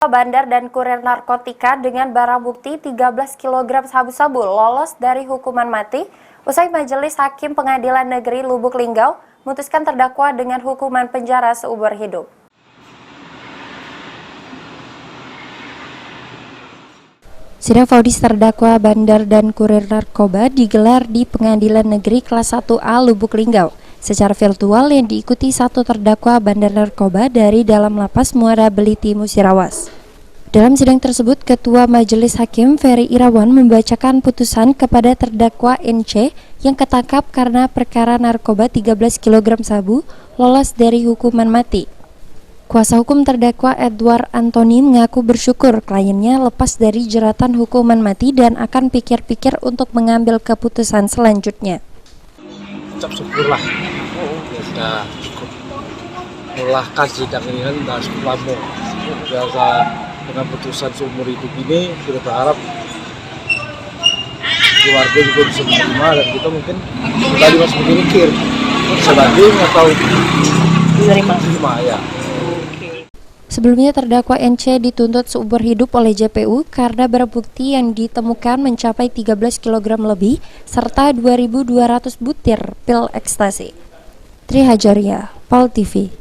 Bandar dan kurir narkotika dengan barang bukti 13 kg sabu-sabu lolos dari hukuman mati usai Majelis Hakim Pengadilan Negeri Lubuk Linggau memutuskan terdakwa dengan hukuman penjara seumur hidup. Sidang vonis terdakwa bandar dan kurir narkoba digelar di Pengadilan Negeri Kelas 1A Lubuk Linggau secara virtual yang diikuti satu terdakwa bandar narkoba dari dalam lapas Muara Beliti Musirawas. Dalam sidang tersebut, Ketua Majelis Hakim Ferry Irawan membacakan putusan kepada terdakwa NC yang ketangkap karena perkara narkoba 13 kg sabu lolos dari hukuman mati. Kuasa hukum terdakwa Edward Anthony mengaku bersyukur kliennya lepas dari jeratan hukuman mati dan akan pikir-pikir untuk mengambil keputusan selanjutnya. Ucap syukurlah, ya sudah cukup melelahkan sidang ini kan sudah cukup lama. Biasa dengan putusan seumur hidup ini kita berharap keluarga juga bisa menerima dan kita mungkin tadi masih mikir sebanding atau menerima ya. Sebelumnya terdakwa NC dituntut seumur hidup oleh JPU karena barang bukti yang ditemukan mencapai 13 kg lebih serta 2.200 butir pil ekstasi. Tri Hajaria, PAL TV.